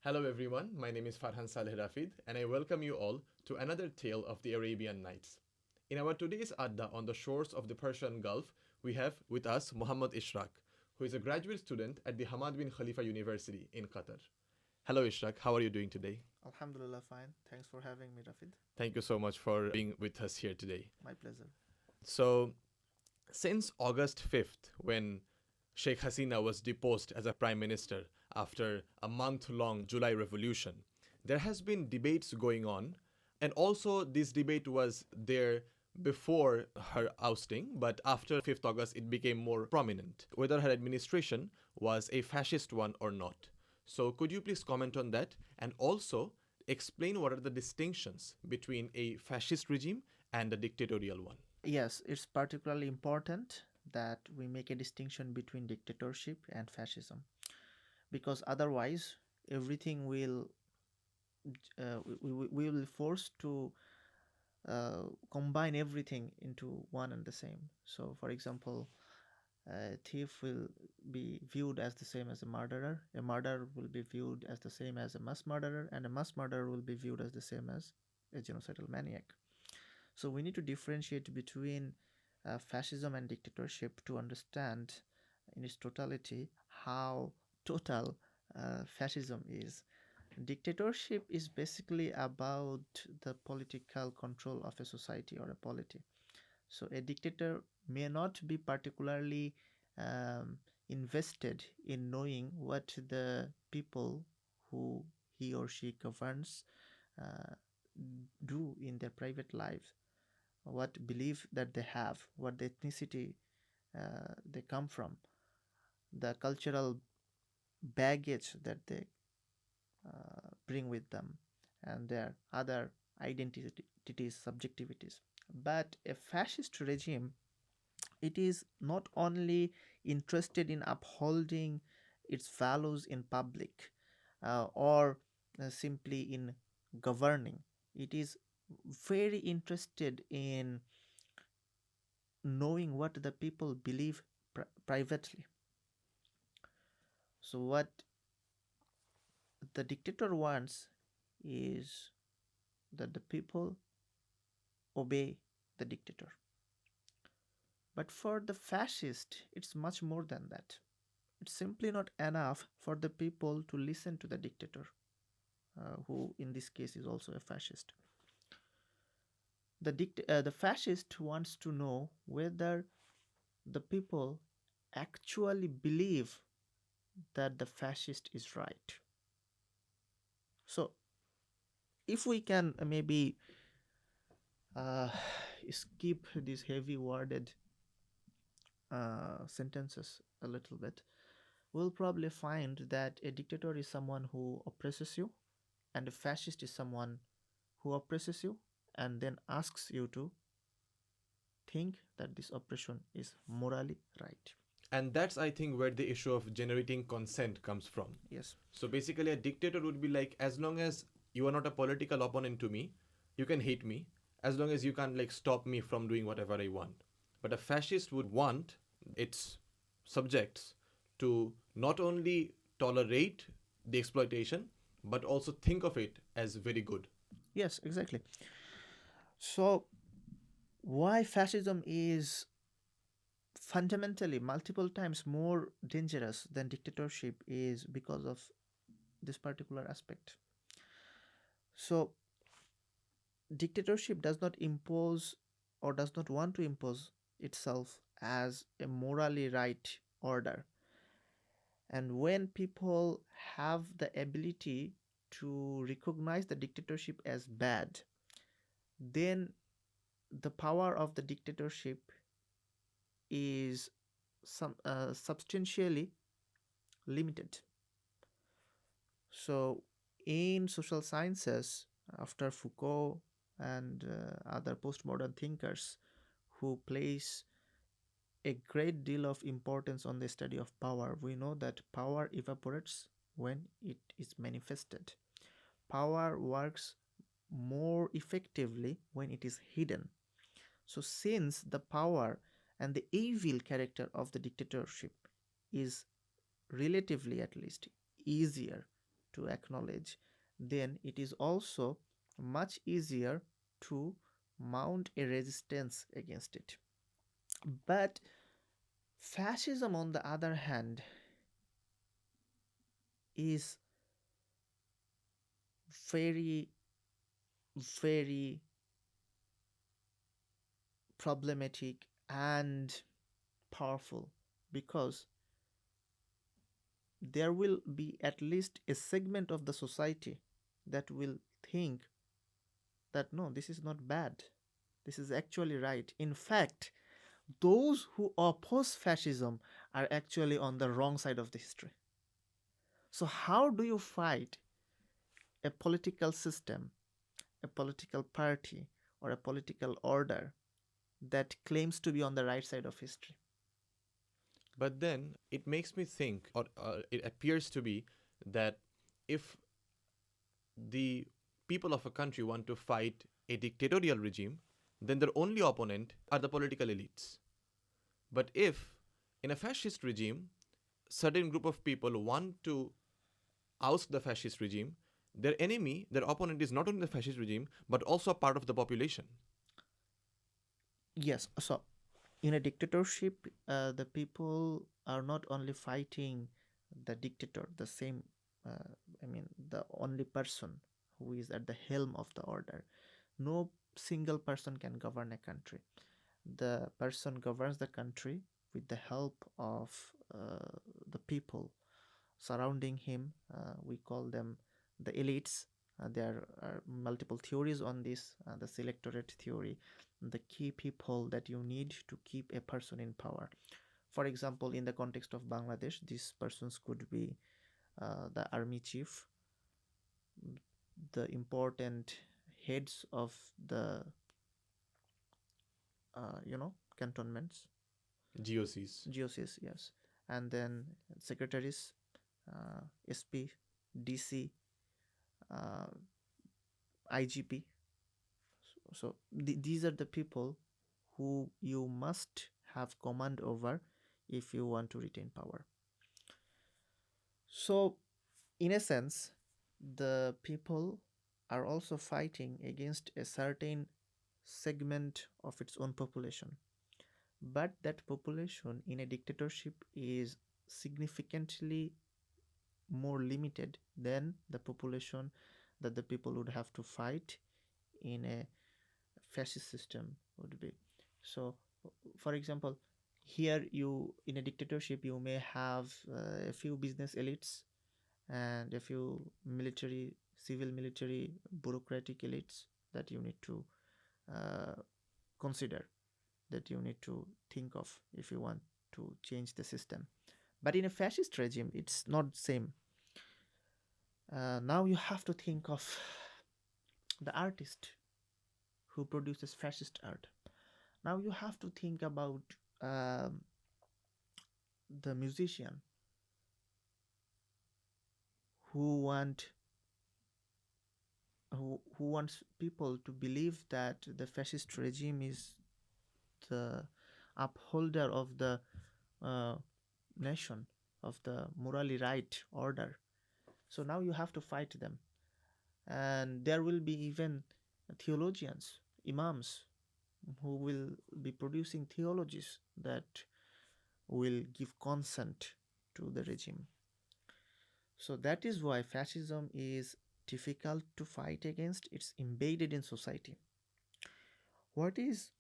Hello everyone, my name is Farhan Saleh Rafid and I welcome you all to another tale of the Arabian Nights. In our today's Adda on the shores of the Persian Gulf, we have with us Mohammad Ishrak, who is a graduate student at the Hamad bin Khalifa University in Qatar. Hello Ishrak, how are you doing today? Alhamdulillah, fine. Thanks for having me, Rafid. Thank you so much for being with us here today. My pleasure. So, since August 5th, when Sheikh Hasina was deposed as a prime minister after a month long July revolution, there has been debates going on, and also this debate was there before her ousting, but after 5th August it became more prominent whether her administration was a fascist one or not. So could you please comment on that and also explain what are the distinctions between a fascist regime and a dictatorial one? Yes, it's particularly important that we make a distinction between dictatorship and fascism because otherwise everything will we will be forced to combine everything into one and the same. So, for example, a thief will be viewed as the same as a murderer will be viewed as the same as a mass murderer, and a mass murderer will be viewed as the same as a genocidal maniac. So we need to differentiate between fascism and dictatorship to understand in its totality how total fascism is. Dictatorship is basically about the political control of a society or a polity. So a dictator may not be particularly invested in knowing what the people who he or she governs uh, do in their private lives, what belief that they have, what the ethnicity they come from, the cultural baggage that they bring with them, and their other identities, subjectivities. But a fascist regime, it is not only interested in upholding its values in public or simply in governing. It is very interested in knowing what the people believe privately. So, what the dictator wants is that the people obey the dictator. But for the fascist, it's much more than that. It's simply not enough for the people to listen to the dictator, who in this case is also a fascist. The fascist wants to know whether the people actually believe that the fascist is right. So, if we can maybe uh, skip these heavy worded sentences a little bit, we'll probably find that a dictator is someone who oppresses you, and a fascist is someone who oppresses you and then asks you to think that this oppression is morally right. And that's, I think, where the issue of generating consent comes from. Yes. So basically, a dictator would be like, as long as you are not a political opponent to me, you can hate me, as long as you can't like stop me from doing whatever I want. But a fascist would want its subjects to not only tolerate the exploitation, but also think of it as very good. Yes, exactly. So, why fascism is fundamentally multiple times more dangerous than dictatorship is because of this particular aspect. So, dictatorship does not impose or does not want to impose itself as a morally right order. And when people have the ability to recognize the dictatorship as bad, then the power of the dictatorship is substantially limited. So, in social sciences, after Foucault and other postmodern thinkers who place a great deal of importance on the study of power, we know that power evaporates when it is manifested. Power works more effectively when it is hidden. So, since the power and the evil character of the dictatorship is relatively at least easier to acknowledge, then it is also much easier to mount a resistance against it. But fascism, on the other hand, is very, very problematic and powerful, because there will be at least a segment of the society that will think that no, this is not bad, this is actually right. In fact, those who oppose fascism are actually on the wrong side of the history. So, how do you fight a political system, a political party, or a political order that claims to be on the right side of history? But then it makes me think, or it appears to be, that if the people of a country want to fight a dictatorial regime, then their only opponent are the political elites. But if in a fascist regime, certain group of people want to oust the fascist regime, their enemy, their opponent is not only the fascist regime, but also a part of the population. Yes, so in a dictatorship, the people are not only fighting the dictator, the same, I mean, the only person who is at the helm of the order. No single person can govern a country. The person governs the country with the help of the people surrounding him. We call them the elites. There are multiple theories on this, the selectorate theory, the key people that you need to keep a person in power. For example, in the context of Bangladesh, these persons could be the army chief, the important heads of the cantonments, GOCs. GOCs, yes, and then secretaries, SP, DC, uh, IGP. So these are the people who you must have command over if you want to retain power. So, in a sense, the people are also fighting against a certain segment of its own population. But that population in a dictatorship is significantly more limited than the population that the people would have to fight in a fascist system would be. So, for example, here you in a dictatorship you may have a few business elites and a few military, civil military, bureaucratic elites that you need to uh, consider, that you need to think of if you want to change the system. But in a fascist regime, it's not the same. Now you have to think of the artist who produces fascist art. Now you have to think about um, the musician who want who wants people to believe that the fascist regime is the upholder of the uh, nation, of the morally right order. So now you have to fight them, and there will be even theologians, imams, who will be producing theologies that will give consent to the regime. So that is why fascism is difficult to fight against. It's embedded in society. What is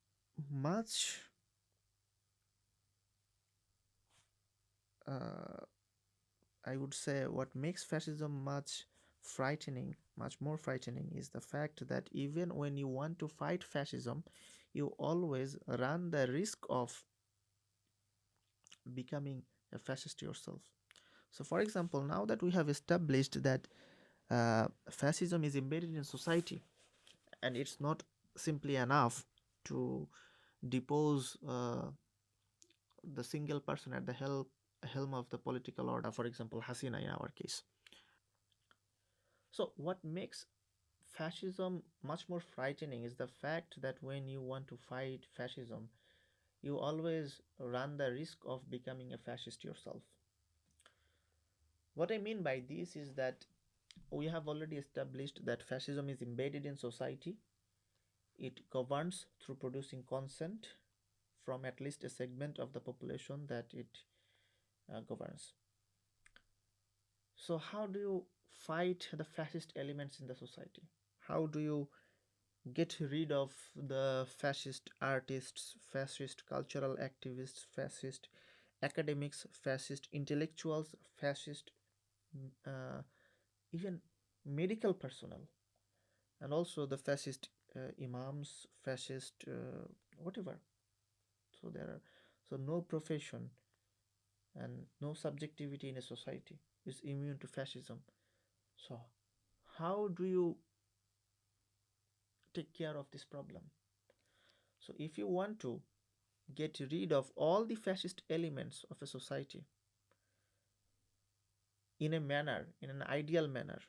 much uh, I would say what makes fascism much frightening, much more frightening, is the fact that even when you want to fight fascism, you always run the risk of becoming a fascist yourself. So, for example, now that we have established that fascism is embedded in society, and it's not simply enough to depose the single person at the helm of the political order, for example, Hasina in our case. So, what makes fascism much more frightening is the fact that when you want to fight fascism, you always run the risk of becoming a fascist yourself. What I mean by this is that We have already established that fascism is embedded in society. It governs through producing consent from at least a segment of the population that it governs. So, how do you fight the fascist elements in the society? How do you get rid of the fascist artists, fascist cultural activists, fascist academics, fascist intellectuals, fascist uh, even medical personnel, and also the fascist imams, fascist whatever. So there are so no profession and no subjectivity in a society is immune to fascism. So how do you take care of this problem? So if you want to get rid of all the fascist elements of a society in a manner, in an ideal manner,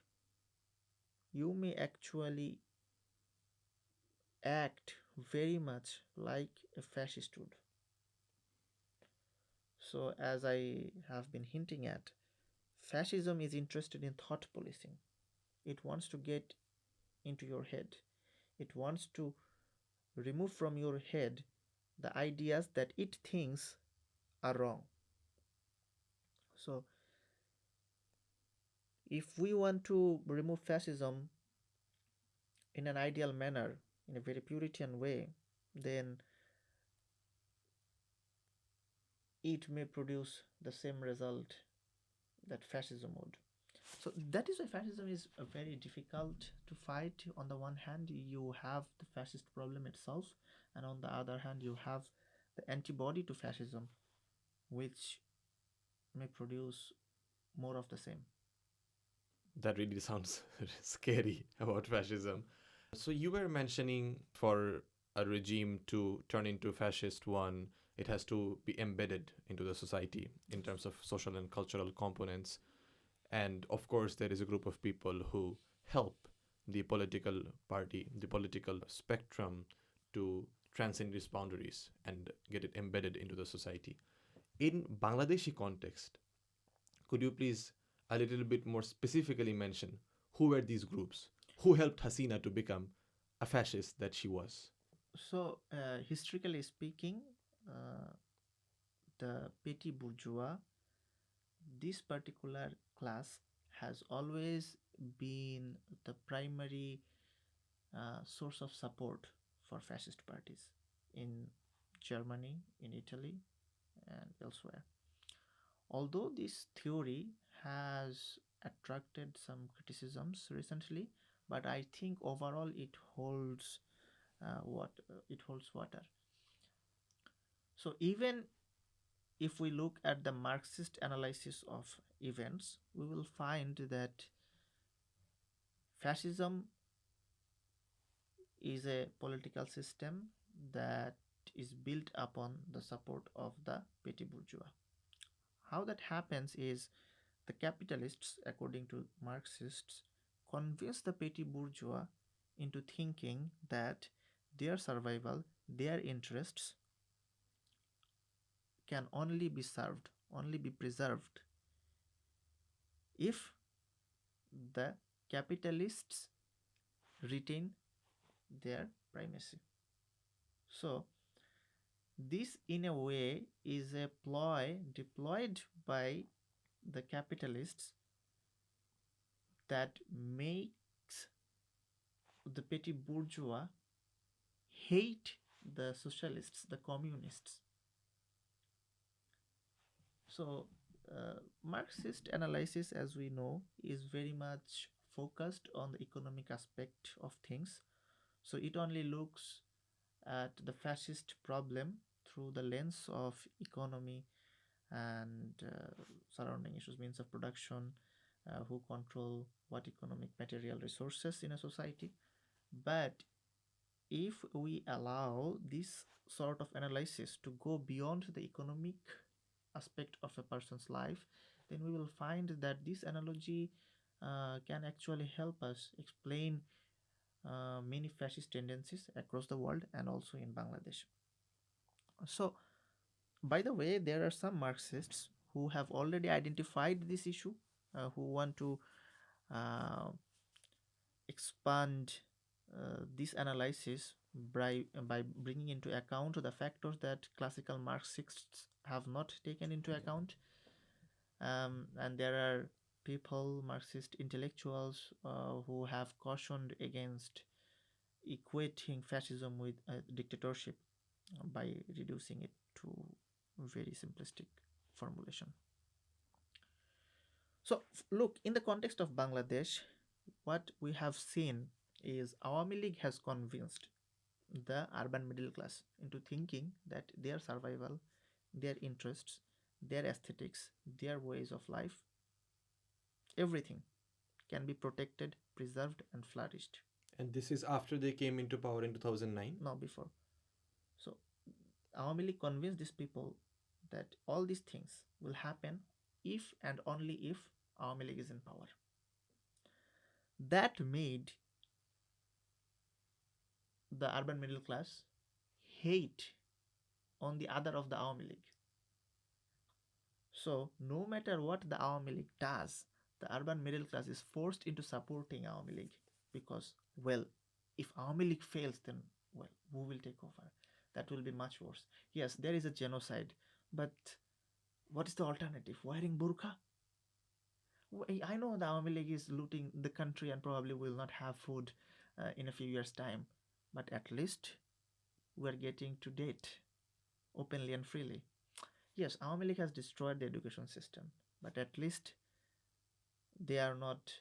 you may actually act very much like a fascist would. So, as I have been hinting at, fascism is interested in thought policing. It wants to get into your head, it wants to remove from your head the ideas that it thinks are wrong. So, if we want to remove fascism in an ideal manner, in a very Puritan way, then it may produce the same result that fascism would. So that is why fascism is very difficult to fight. On the one hand, you have the fascist problem itself, and on the other hand, you have the antibody to fascism, which may produce more of the same. That really sounds scary about fascism. So you were mentioning for a regime to turn into fascist one, it has to be embedded into the society in Yes. terms of social and cultural components. And of course, there is a group of people who help the political party, the political spectrum to transcend its boundaries and get it embedded into the society. In Bangladeshi context, could you please a little bit more specifically mention who were these groups? Who helped Hasina to become a fascist that she was? So, historically speaking, uh, the petty bourgeois, this particular class, has always been the primary source of support for fascist parties in Germany, in Italy, and elsewhere. Although this theory has attracted some criticisms recently, but I think overall it holds water. So even if we look at the Marxist analysis of events, we will find that fascism is a political system that is built upon the support of the petty bourgeois. How that happens is the capitalists, according to Marxists, convince the petty bourgeois into thinking that their survival, their interests can only be served, only be preserved if the capitalists retain their primacy. So, this, in a way, is a ploy deployed by the capitalists that makes the petty bourgeois hate the socialists, the communists. So, Marxist analysis, as we know, is very much focused on the economic aspect of things. So, it only looks at the fascist problem through the lens of economy and surrounding issues, means of production, who control what economic material resources in a society. But if we allow this sort of analysis to go beyond the economic aspect of a person's life, then we will find that this analogy can actually help us explain many fascist tendencies across the world and also in Bangladesh. So, by the way, there are some Marxists who have already identified this issue, who want to uh, expand this analysis by bringing into account the factors that classical Marxists have not taken into account. And there are people, Marxist intellectuals, who have cautioned against equating fascism with dictatorship by reducing it to very simplistic formulation. So, look, in the context of Bangladesh, what we have seen is Awami League has convinced the urban middle class into thinking that their survival, their interests, their aesthetics, their ways of life, everything can be protected, preserved, and flourished. And this is after they came into power in 2009. Not before. So, Awami League convinced these people that all these things will happen if and only if Awami League is in power. That made the urban middle class hate on the other of the Awami League. So, no matter what the Awami League does, the urban middle class is forced into supporting Awami League because, well, if Awami League fails, then, well, who will take over? That will be much worse. Yes, there is a genocide, but what is the alternative? Wearing burqa? I know the Awami League is looting the country and probably will not have food in a few years' time, but at least we are getting to date openly and freely. Yes, Awami League has destroyed the education system, but at least they are not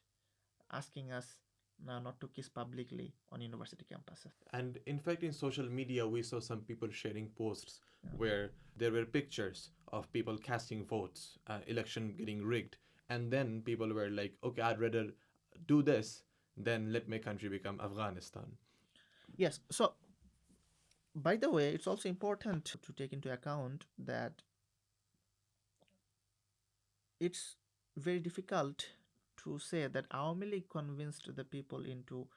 asking us not to kiss publicly on university campuses. And in fact, in social media, we saw some people sharing posts Yeah. where there were pictures of people casting votes, election getting rigged. And then people were like, okay, I'd rather do this than let my country become Afghanistan. Yes, so by the way, it's also important to take into account that it's very difficult to say that Awami League convinced the people into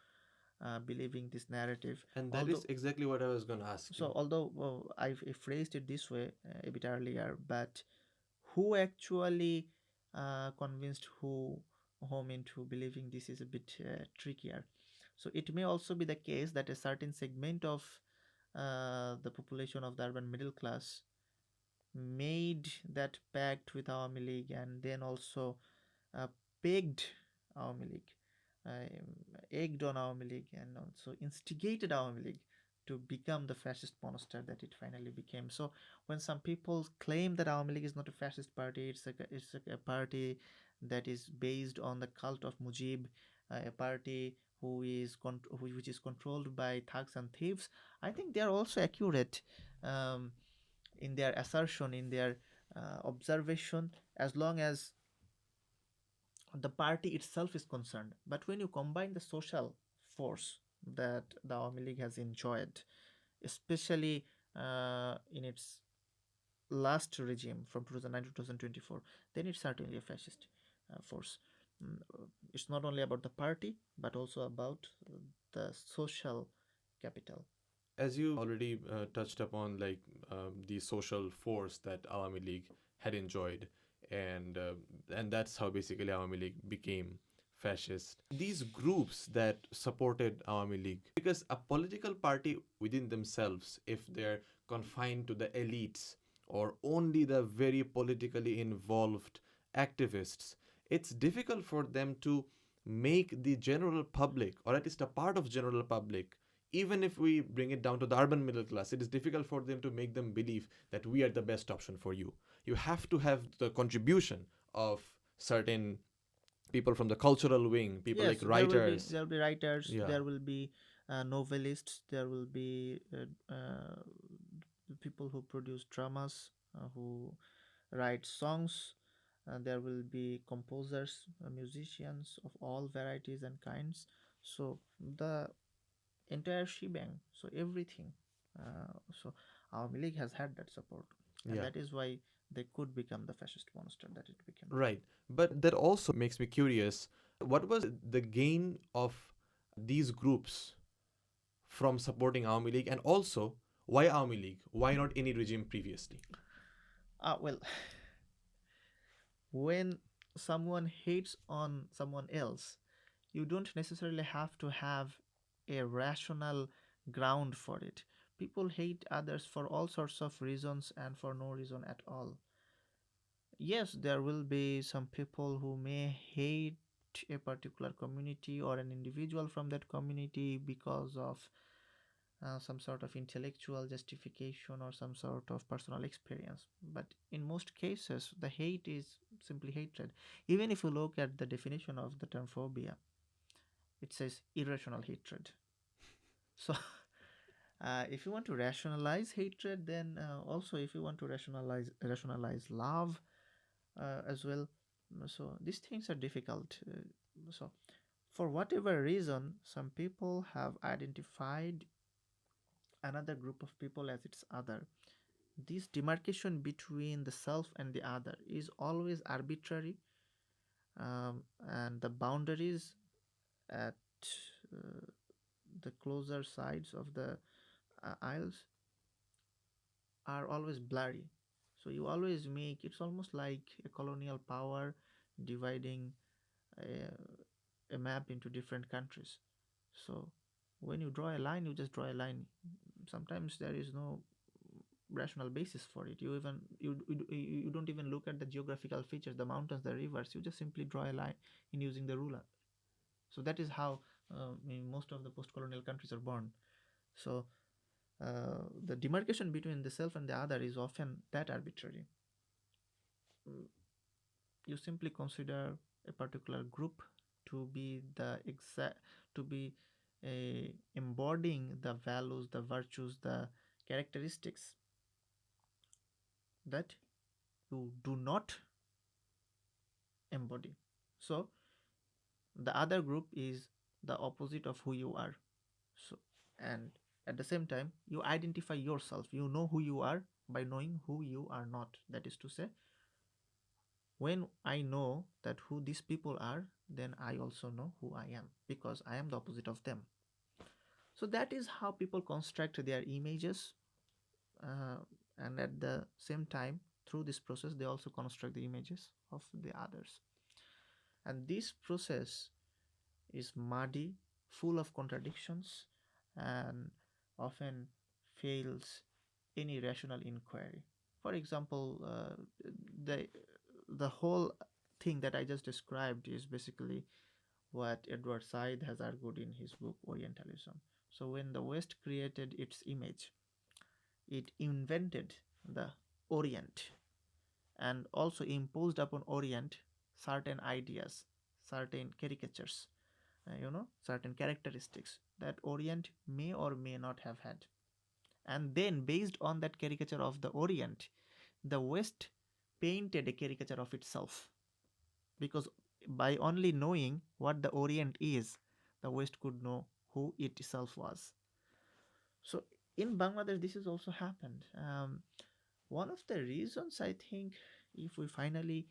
believing this narrative. And that is exactly what I was going to ask So, you. although I phrased it this way a bit earlier, but who actually convinced whom into believing this is a bit trickier. So, it may also be the case that a certain segment of the population of the urban middle class made that pact with Awami League and then also uh, pegged Awami League, egged on Awami League, and also instigated Awami League to become the fascist monster that it finally became. So when some people claim that Awami League is not a fascist party, it's a party that is based on the cult of Mujib, a party which is controlled by thugs and thieves. I think they are also accurate um, in their assertion, in their observation, as long as the party itself is concerned. But when you combine the social force that the Awami League has enjoyed, especially in its last regime from 2009 to 2024, then it's certainly a fascist force. It's not only about the party, but also about the social capital. As you already touched upon, like the social force that Awami League had enjoyed, and that's how basically Awami League became fascist. These groups that supported Awami League, because a political party within themselves, if they're confined to the elites or only the very politically involved activists, it's difficult for them to make the general public, or at least a part of general public, even if we bring it down to the urban middle class, it is difficult for them to make them believe that we are the best option for you. You have to have the contribution of certain people from the cultural wing, people Yes, like writers. there will be writers, Yeah. there will be novelists, there will be people who produce dramas, who write songs. There will be composers, musicians of all varieties and kinds. So the entire shebang, so everything. So our League has had that support, and Yeah. that is why they could become the fascist monster that it became. Right. But that also makes me curious, what was the gain of these groups from supporting Awami League, and also why Awami League? Why not any regime previously? Well, when someone hates on someone else, You don't necessarily have to have a rational ground for it. People hate others for all sorts of reasons and for no reason at all. Yes, there will be some people who may hate a particular community or an individual from that community because of some sort of intellectual justification or some sort of personal experience. But in most cases, the hate is simply hatred. Even if you look at the definition of the term phobia, it says irrational hatred. So, if you want to rationalize hatred, then also if you want to rationalize love as well, so these things are difficult. So, for whatever reason, some people have identified another group of people as its other. This demarcation between the self and the other is always arbitrary, and the boundaries at uh, the closer sides of the aisles are always blurry. So you always make it's almost like a colonial power dividing a, a map into different countries. So when you draw a line, you just draw a line. Sometimes there is no rational basis for it. You don't even look at the geographical features, the mountains, the rivers. You just simply draw a line in using the ruler. So that is how most of the post-colonial countries are born. So the demarcation between the self and the other is often that arbitrary. Mm, You simply consider a particular group to be the exact to be embodying the values, the virtues, the characteristics that you do not embody. So the other group is the opposite of who you are. So, and at the same time, you identify yourself. You know who you are by knowing who you are not. That is to say, when I know that who these people are, then I also know who I am because I am the opposite of them. So that is how people construct their images, uh, and at the same time, through this process, they also construct the images of the others. And this process is muddy, full of contradictions, and often fails any rational inquiry. For example, the the whole thing that I just described is basically what Edward Said has argued in his book Orientalism. So when the West created its image, it invented the Orient and also imposed upon Orient certain ideas, certain caricatures, certain characteristics that Orient may or may not have had. And then, based on that caricature of the Orient, the West painted a caricature of itself. Because by only knowing what the Orient is, the West could know who it itself was. So, in Bangladesh, this has also happened. One of the reasons I think, if we finally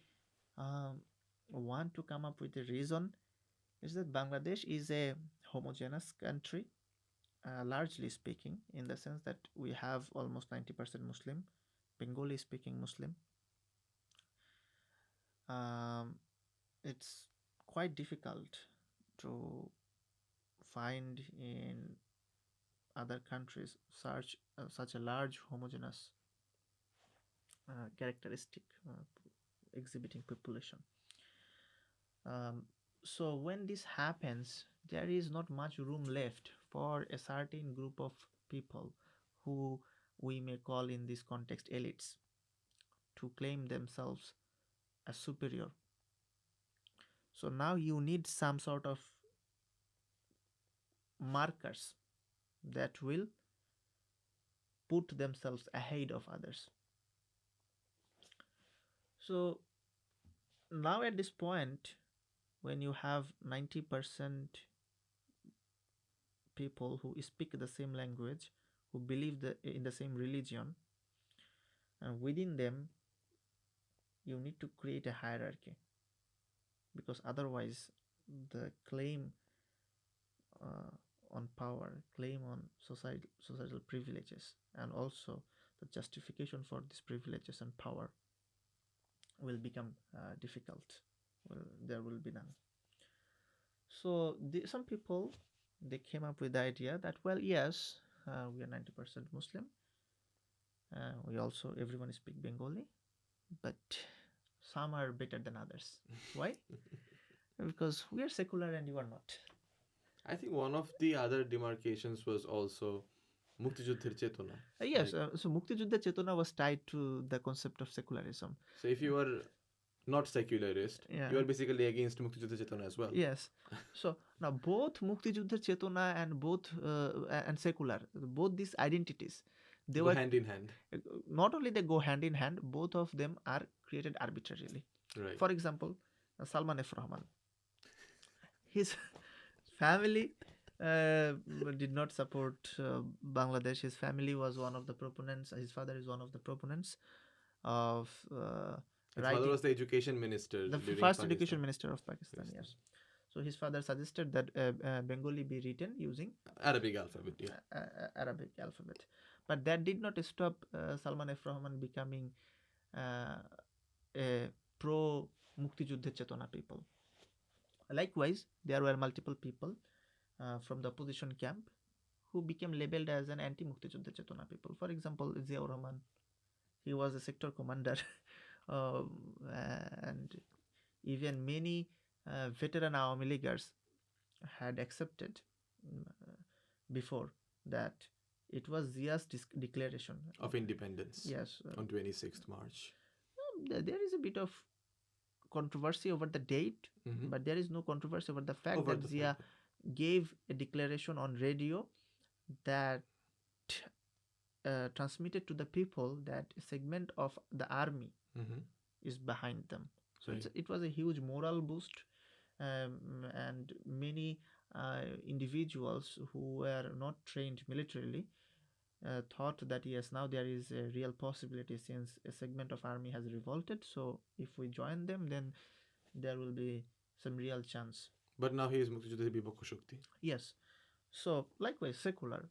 um, want to come up with a reason, is that Bangladesh is a homogeneous country, largely speaking, in the sense that we have almost 90% Muslim, Bengali speaking Muslim. Um, it's quite difficult to find in other countries such a large homogeneous characteristic exhibiting population. Um, so when this happens, there is not much room left for a certain group of people who we may call in this context elites to claim themselves as superior. So now you need some sort of markers that will put themselves ahead of others. So now at this point, when you have 90% people who speak the same language, who believe in the same religion, and within them, you need to create a hierarchy because otherwise, the claim uh, on power, claim on societal privileges, and also the justification for these privileges and power will become difficult. Well, there will be none. Some people, they came up with the idea that, well, yes, we are 90% Muslim. We also, everyone speak Bengali, but some are better than others. Why? Because we are secular and you are not. I think one of the other demarcations was also Muktijuddher Chetona. Yes, Like, so Muktijuddha Chetona was tied to the concept of secularism. so if you are not secularist, Yeah. you are basically against Muktijuddha Chetona as well. Yes. So now both Muktijuddha Chetona and both and secular, both these identities, they Go were hand in hand. not only they go hand in hand, both of them are created arbitrarily. Right. For example, Salman F. Rahman, his family did not support Bangladesh. His family was one of the proponents. His father is one of the proponents of His father was the education minister the during first Pakistan. education minister of Pakistan. Yes. So his father suggested that Bengali be written using Arabic alphabet, yeah. Arabic alphabet, but that did not stop Salman F. Rahman becoming a pro Muktijuddha Chetona people. Likewise, there were multiple people from the opposition camp who became labeled as an anti-Muktijuddha Chetona people. For example, Ziaur Rahman, he was a sector commander, and even many veteran Awami Leaguers had accepted before that it was Zia's declaration of independence. Yes. On 26th March. There is a bit of controversy over the date, but there is no controversy over the fact that Zia gave a declaration on radio that transmitted to the people that a segment of the army is behind them. So it was a huge moral boost, and many individuals who were not trained militarily thought that yes, now there is a real possibility since a segment of army has revolted. So if we join them, then there will be some real chance. But now he is Muktijuddha Bipokho Shakti. Yes. So likewise, secular.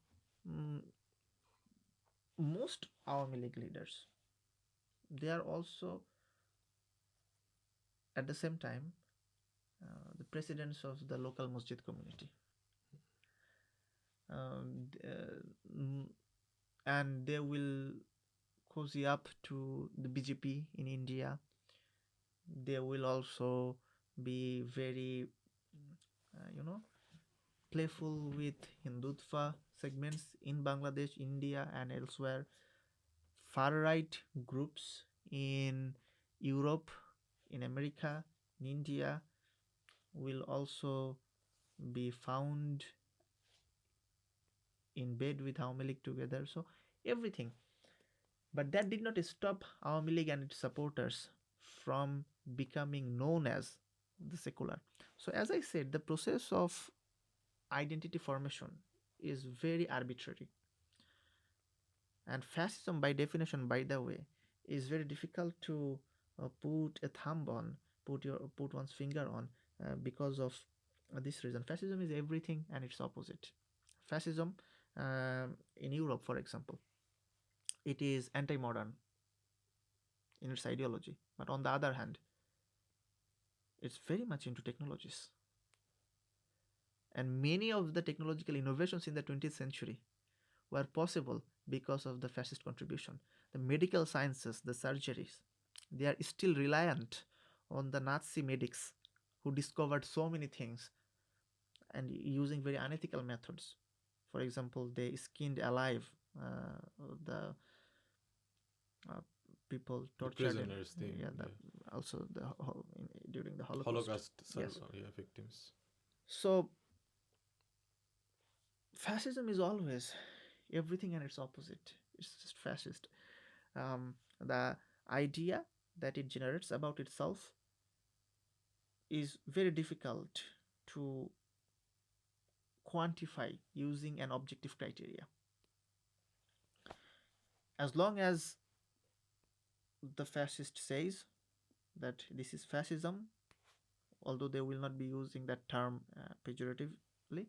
Most Awami League leaders, they are also at the same time the presidents of the local masjid community. And they will cozy up to the BJP in India. They will also be very, playful with Hindutva segments in Bangladesh, India, and elsewhere. Far-right groups in Europe, in America, in India will also be found in bed with Awami League together. So everything. But that did not stop Awami League and its supporters from becoming known as the secular. So as I said, the process of identity formation is very arbitrary. And fascism, by definition, by the way, is very difficult to put a thumb on, put one's finger on, because of this reason. Fascism is everything and its opposite. Fascism in Europe, for example, it is anti-modern in its ideology, but on the other hand, it's very much into technologies. And many of the technological innovations in the 20th century were possible because of the fascist contribution. The medical sciences, the surgeries, they are still reliant on the Nazi medics who discovered so many things and using very unethical methods. For example, they skinned alive the people tortured. The prisoners, also during the Holocaust yes. Victims. So fascism is always everything and its opposite. It's just fascist. The idea that it generates about itself is very difficult to quantify using an objective criteria. As long as the fascist says that this is fascism, although they will not be using that term pejoratively,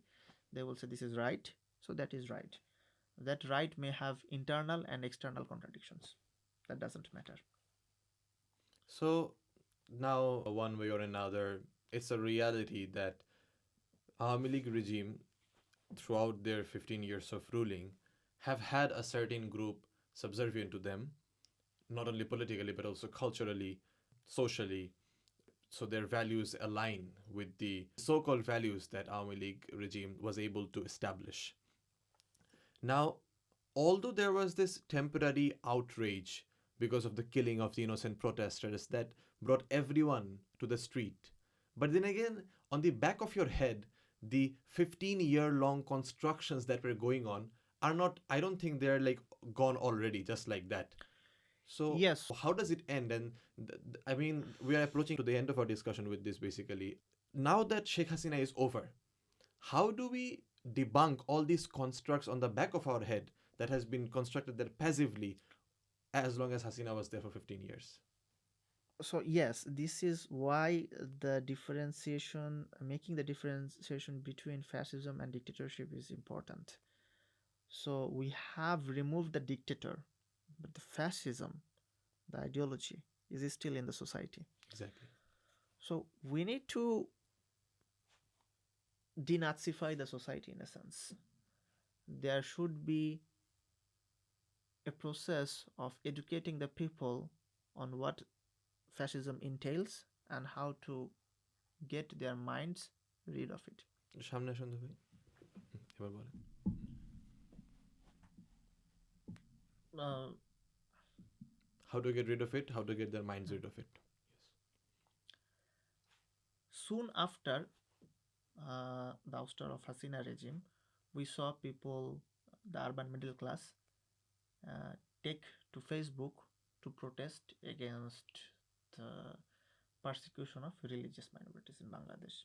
they will say this is right, so that is right. That right may have internal and external contradictions. That doesn't matter. So now, one way or another, it's a reality that Awami League regime, throughout their 15 years of ruling, have had a certain group subservient to them, not only politically but also culturally, socially. So their values align with the so called values that Awami League regime was able to establish. Now, although there was this temporary outrage because of the killing of the innocent protesters that brought everyone to the street, but then again, on the back of your head, the 15-year-long constructions that were going on are not, I don't think they're like gone already, just like that. So, Yes. how does it end? And I mean, we are approaching to the end of our discussion with this basically. Now that Sheikh Hasina is over, how do we debunk all these constructs on the back of our head that has been constructed there passively as long as Hasina was there for 15 years? So yes, this is why the differentiation, making the differentiation between fascism and dictatorship is important. So we have removed the dictator, but the fascism, the ideology, is still in the society. Exactly. So we need to denazify the society in a sense. There should be a process of educating the people on what fascism entails and how to get their minds rid of it. সামনে আসুন তো ভাই এবার বলেন Uh, how to get rid of it, how to get their minds rid of it. Soon after the ouster of Hasina regime, we saw people, the urban middle class, take to Facebook to protest against the persecution of religious minorities in Bangladesh.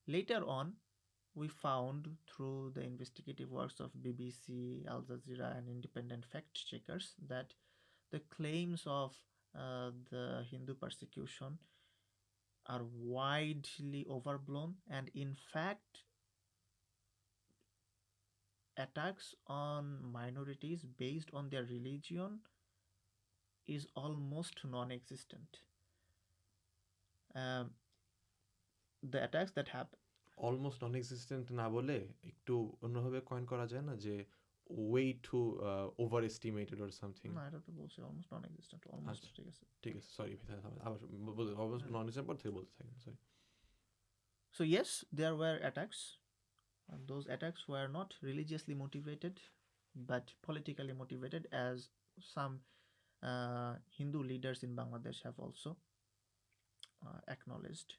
Later on, we found through the investigative works of BBC, Al Jazeera, and independent fact checkers that the claims of the Hindu persecution are widely overblown, and in fact, attacks on minorities based on their religion is almost non existent. Um, the attacks that happen. Almost non existent না বলে একটু অন্যভাবে coin করা যায় না যে way to over estimated or something না, এটা তো বলছি অলমোস্ট নন এক্সিস্টেন্ট, অলমোস্ট ঠিক আছে। ঠিক আছে সরি ভাই আবার অলমোস্ট নন এক্সিস্টেন্ট পর থেকে বলতে থাকেন sorry So yes, there were attacks. And those attacks were not religiously motivated, but politically motivated, as some Hindu leaders in Bangladesh have also acknowledged,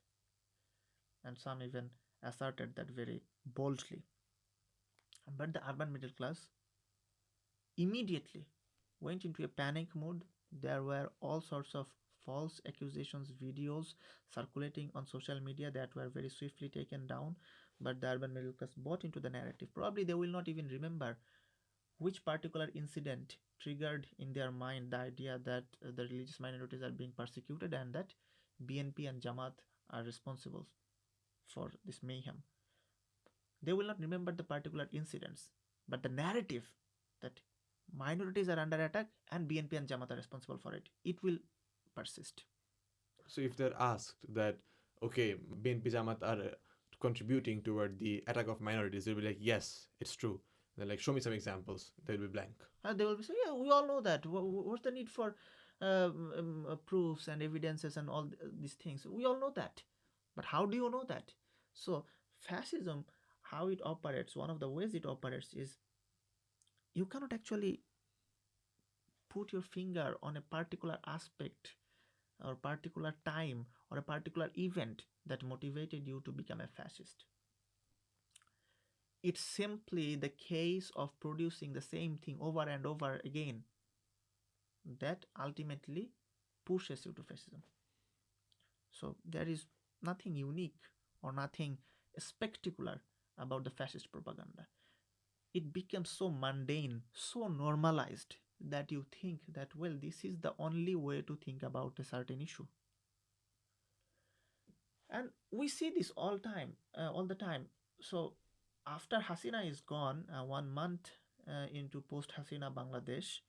and some even asserted that very boldly. But the urban middle class immediately went into a panic mode. There were all sorts of false accusations, videos circulating on social media that were very swiftly taken down. But the urban middle class bought into the narrative. Probably they will not even remember which particular incident triggered in their mind the idea that the religious minorities are being persecuted and that BNP and Jamaat are responsible for this mayhem. They will not remember the particular incidents, but the narrative that minorities are under attack and BNP and Jamaat are responsible for it, it will persist. So if they're asked that, okay, BNP Jamaat are contributing toward the attack of minorities, they'll be like, yes, it's true. They're like, show me some examples. They'll be blank. They will be saying, yeah, we all know that. What's the need for proofs and evidences and all these things? We all know that. But how do you know that? So fascism, how it operates, one of the ways it operates is you cannot actually put your finger on a particular aspect or particular time or a particular event that motivated you to become a fascist. It's simply the case of producing the same thing over and over again that ultimately pushes you to fascism. So there is nothing unique or nothing spectacular about the fascist propaganda. It becomes so mundane, so normalized that you think that, well, this is the only way to think about a certain issue. And we see this all the time. So after Hasina is gone, 1 month into post Hasina Bangladesh,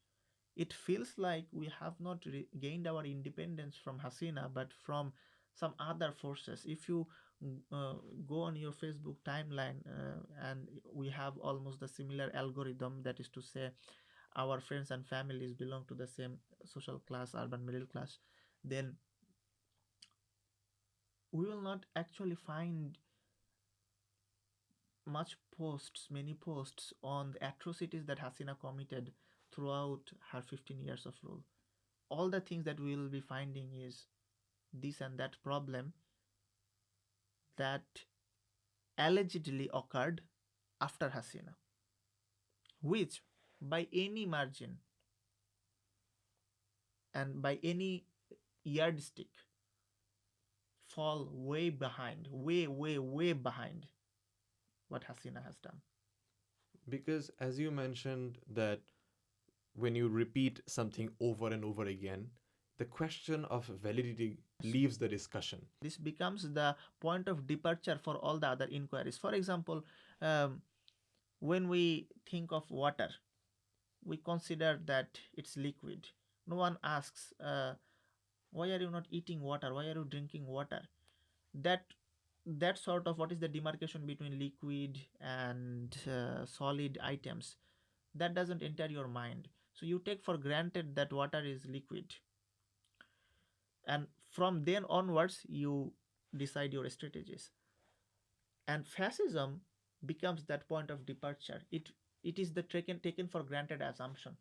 it feels like we have not gained our independence from Hasina, but from some other forces. If you uh, go on your Facebook timeline, and we have almost the similar algorithm, that is to say our friends and families belong to the same social class, urban middle class, then we will not actually find many posts on the atrocities that Hasina committed throughout her 15 years of rule. All the things that we will be finding is this and that problem that allegedly occurred after Hasina, which by any margin and by any yardstick fall way behind, way behind what Hasina has done. Because as you mentioned that when you repeat something over and over again, the question of validity leaves the discussion. This becomes the point of departure for all the other inquiries. For example, um, when we think of water, we consider that it's liquid. No one asks, why are you not eating water? Why are you drinking water? That that sort of, what is the demarcation between liquid and solid items, that doesn't enter your mind. So you take for granted that water is liquid, and from then onwards you decide your strategies. And fascism becomes that point of departure. It is the taken for granted assumption.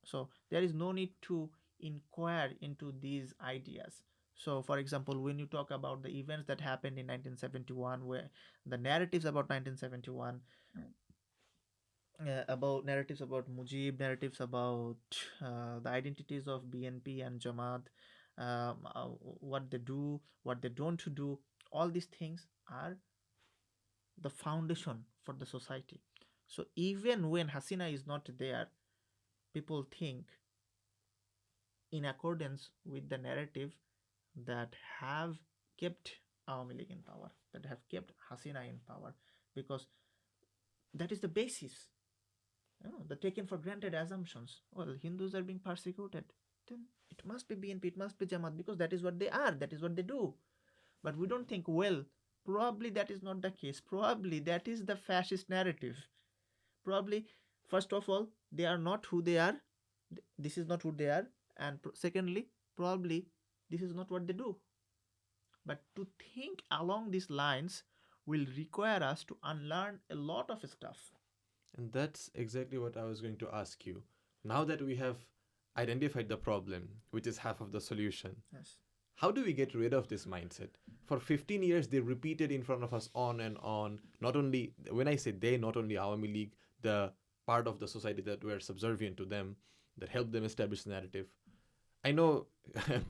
So there is no need to inquire into these ideas. So for example, when you talk about the events that happened in 1971, where the narratives about 1971, about narratives about Mujib, narratives about the identities of BNP and Jamaat, what they do, what they don't do, all these things are the foundation for the society. So even when Hasina is not there, people think in accordance with the narrative that have kept Awami League in power, that have kept Hasina in power, because that is the basis. The taken for granted assumptions. Well, Hindus are being persecuted, then it must be BNP, it must be Jamaat, because that is what they are, that is what they do. But we don't think, well, probably that is not the case. Probably that is the fascist narrative. Probably, first of all, they are not who they are. This is not who they are. And secondly, probably this is not what they do. But to think along these lines will require us to unlearn a lot of stuff. And that's exactly what I was going to ask you. Now that we have identified the problem, which is half of the solution, Yes. how do we get rid of this mindset? For 15 years, they repeated in front of us on and on. Not only, when I say they, not only Awami League, the part of the society that were subservient to them, that helped them establish the narrative. I know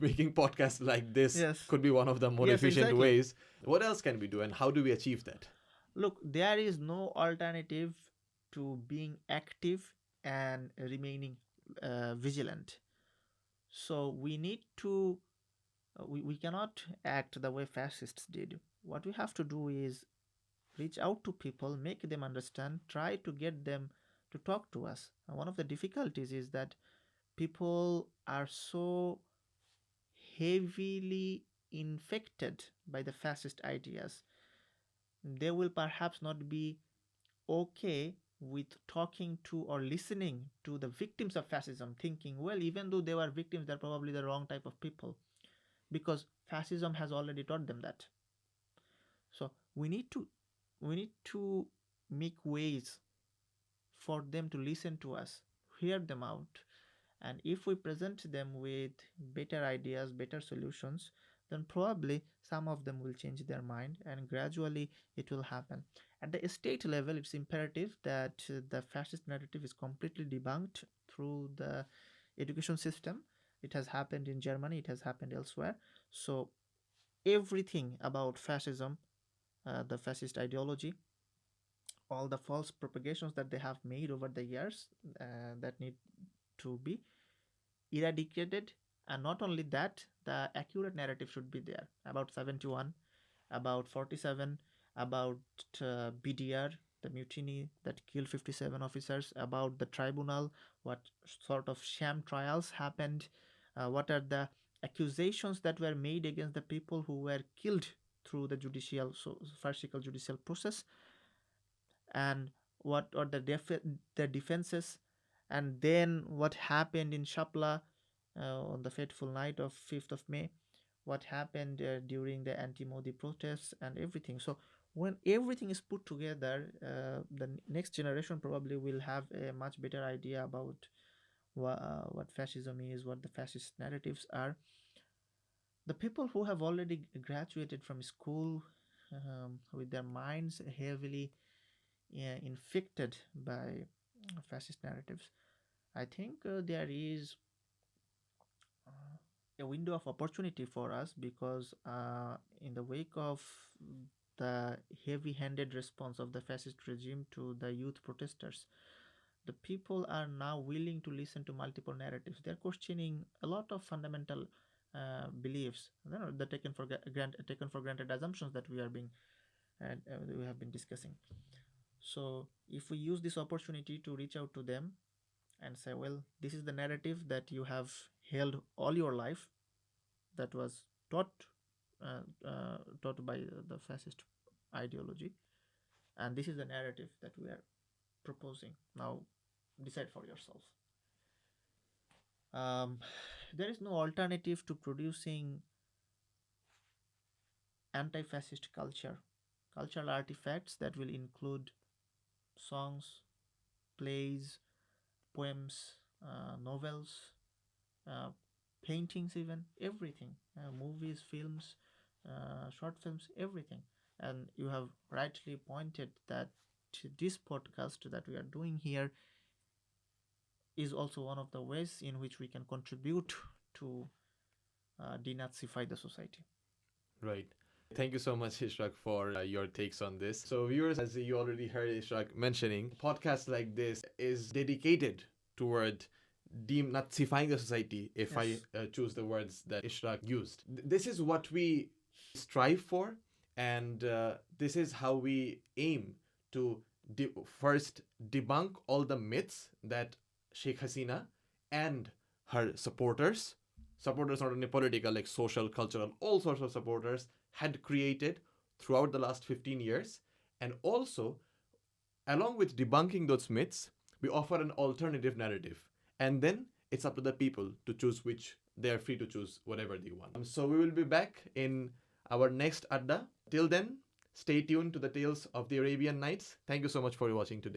making podcasts like this Yes. could be one of the more Yes, efficient exactly. ways. What else can we do, and how do we achieve that? Look, there is no alternative to being active and remaining vigilant. So we need to, we cannot act the way fascists did. What we have to do is reach out to people, make them understand, try to get them to talk to us. And one of the difficulties is that people are so heavily infected by the fascist ideas. They will perhaps not be okay with talking to or listening to the victims of fascism, thinking, well, even though they were victims, they're probably the wrong type of people, because fascism has already taught them that. So we need to make ways for them to listen to us, hear them out, and if we present them with better ideas, better solutions, then probably some of them will change their mind, and gradually it will happen. At the state level, it's imperative that the fascist narrative is completely debunked through the education system. It has happened in Germany, it has happened elsewhere. So everything about fascism, the fascist ideology, all the false propagations that they have made over the years, that need to be eradicated. And not only that, the accurate narrative should be there about 71, about 47, about BDR, the mutiny that killed 57 officers, about the tribunal, what sort of sham trials happened, what are the accusations that were made against the people who were killed through the farcical judicial process, and what are the defenses, and then what happened in Shapla on the fateful night of 5th of May, what happened during the anti-Modi protests and everything. So when everything is put together, the next generation probably will have a much better idea about what fascism is, what the fascist narratives are. The people who have already graduated from school with their minds heavily infected by fascist narratives, I think there is a window of opportunity for us, because in the wake of the heavy handed response of the fascist regime to the youth protesters, the people are now willing to listen to multiple narratives. They're questioning a lot of fundamental beliefs, the taken for granted assumptions that we have been discussing. So if we use this opportunity to reach out to them and say, well, this is the narrative that you have held all your life, that was taught by the fascist ideology, and this is the narrative that we are proposing. Now, decide for yourself. Um, there is no alternative to producing anti-fascist cultural artifacts that will include songs, plays, poems, novels, uh, paintings, even everything, movies, films, short films, everything. And you have rightly pointed that this podcast that we are doing here is also one of the ways in which we can contribute to denazify the society. Right. Thank you so much, Ishrak, for your takes on this. So, viewers, as you already heard Ishrak mentioning, podcasts like this is dedicated toward denazifying the society, if Yes. I choose the words that Ishrak used. This is what we strive for, and this is how we aim to first debunk all the myths that Sheikh Hasina and her supporters not only political, like social, cultural, all sorts of supporters had created throughout the last 15 years. And also, along with debunking those myths, we offer an alternative narrative. And then it's up to the people to choose which. They are free to choose whatever they want. So we will be back in our next Adda. Till then, stay tuned to the Tales of the Arabian Nights. Thank you so much for watching today.